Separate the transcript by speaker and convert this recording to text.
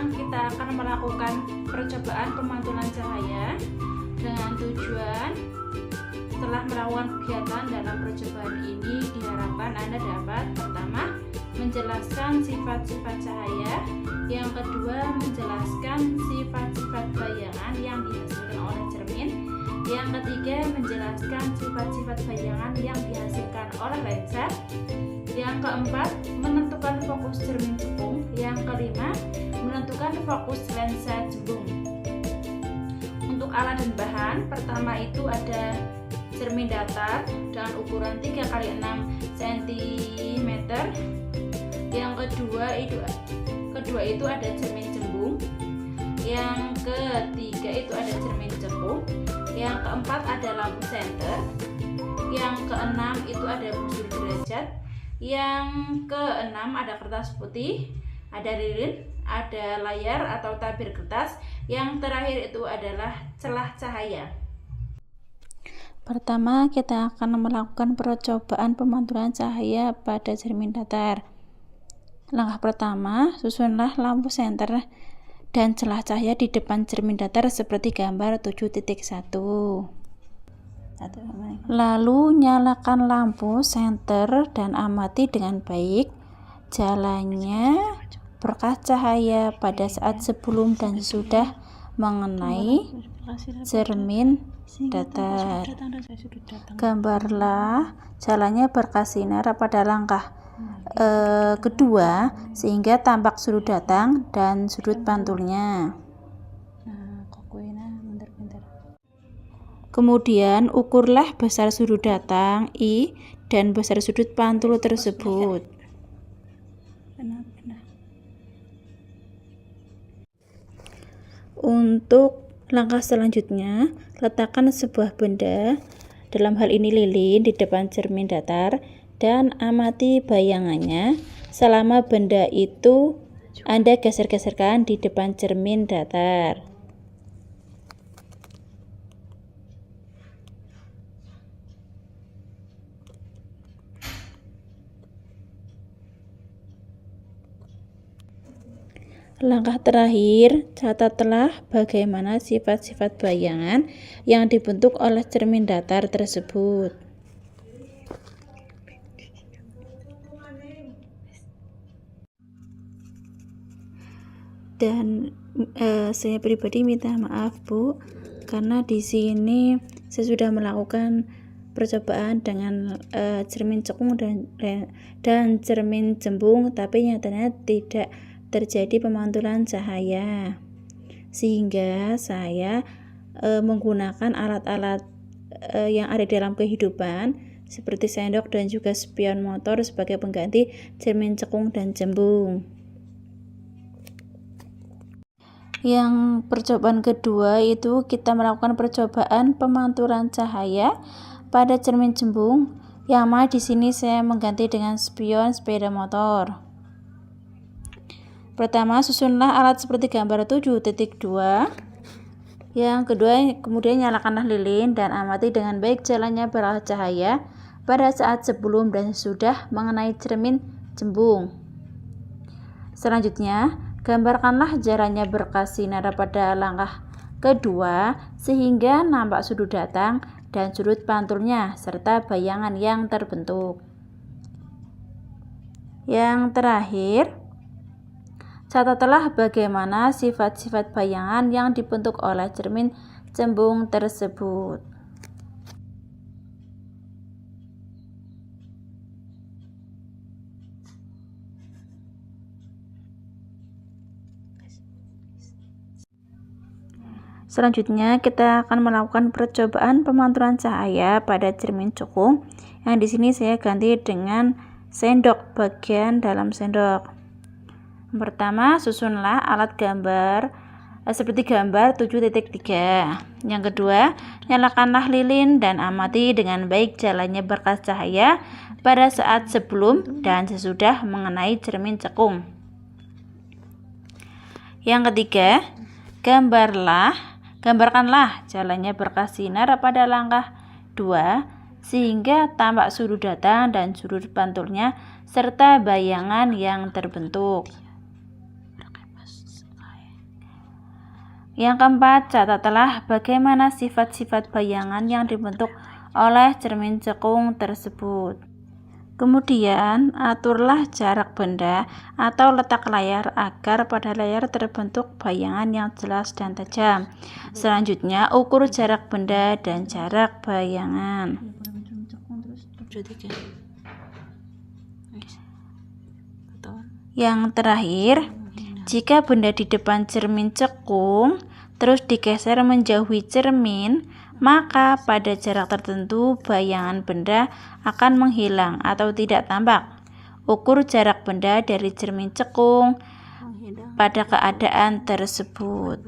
Speaker 1: sekarang kita akan melakukan percobaan pemantulan cahaya dengan tujuan setelah melakukan kegiatan dalam percobaan ini diharapkan Anda dapat pertama menjelaskan sifat-sifat cahaya, yang kedua menjelaskan sifat-sifat bayangan yang dihasilkan oleh cermin, yang ketiga menjelaskan sifat-sifat bayangan yang dihasilkan oleh lensa, yang keempat menentukan fokus cermin cekung, yang kelima menentukan fokus lensa jembung. Untuk alat dan bahan, pertama itu ada cermin datar dengan ukuran 3x6 cm. Yang kedua itu ada cermin jembung. Yang ketiga itu ada cermin cekung. Yang keempat ada lampu senter. Yang keenam itu ada busur derajat. Yang keenam ada kertas putih, ada lilin, ada layar atau tabir kertas. Yang terakhir itu adalah celah cahaya.
Speaker 2: Pertama, kita akan melakukan percobaan pemantulan cahaya pada cermin datar. Langkah pertama, susunlah lampu senter dan celah cahaya di depan cermin datar seperti gambar 7.1. Lalu nyalakan lampu senter dan amati dengan baik jalannya berkas cahaya pada saat sebelum dan sesudah mengenai cermin datar. Gambarlah jalannya berkas sinar pada langkah kedua sehingga tampak sudut datang dan sudut pantulnya. Kemudian ukurlah besar sudut datang I dan besar sudut pantul tersebut. Untuk langkah selanjutnya, letakkan sebuah benda, dalam hal ini lilin, di depan cermin datar dan amati bayangannya selama benda itu Anda geser-geserkan di depan cermin datar. Langkah terakhir, catatlah bagaimana sifat-sifat bayangan yang dibentuk oleh cermin datar tersebut. Dan saya pribadi minta maaf Bu, karena di sini saya sudah melakukan percobaan dengan cermin cekung dan cermin jembung, tapi nyatanya tidak terjadi pemantulan cahaya, sehingga saya menggunakan alat-alat yang ada dalam kehidupan seperti sendok dan juga spion motor sebagai pengganti cermin cekung dan jembung. Yang percobaan kedua itu kita melakukan percobaan pemantulan cahaya pada cermin jembung, yang mana di sini saya mengganti dengan spion sepeda motor. Pertama, susunlah alat seperti gambar 7.2. Yang kedua, kemudian nyalakanlah lilin dan amati dengan baik jalannya berkas cahaya pada saat sebelum dan sesudah mengenai cermin jembung. Selanjutnya, gambarkanlah jalannya berkas sinar pada langkah kedua sehingga nampak sudut datang dan sudut pantulnya serta bayangan yang terbentuk. Yang terakhir, catatlah bagaimana sifat-sifat bayangan yang dibentuk oleh cermin jembung tersebut. Selanjutnya kita akan melakukan percobaan pemantulan cahaya pada cermin cekung, yang di sini saya ganti dengan sendok bagian dalam sendok. Pertama, susunlah alat gambar seperti gambar 7.3. Yang kedua, nyalakanlah lilin dan amati dengan baik jalannya berkas cahaya pada saat sebelum dan sesudah mengenai cermin cekung. Yang ketiga, gambarkanlah jalannya berkas sinar pada langkah 2 sehingga tampak sudut datang dan sudut pantulnya serta bayangan yang terbentuk. Yang keempat, catatlah bagaimana sifat-sifat bayangan yang dibentuk oleh cermin cekung tersebut. Kemudian, aturlah jarak benda atau letak layar agar pada layar terbentuk bayangan yang jelas dan tajam. Selanjutnya, ukur jarak benda dan jarak bayangan. Yang terakhir, jika benda di depan cermin cekung terus digeser menjauhi cermin, maka pada jarak tertentu bayangan benda akan menghilang atau tidak tampak. Ukur jarak benda dari cermin cekung pada keadaan tersebut.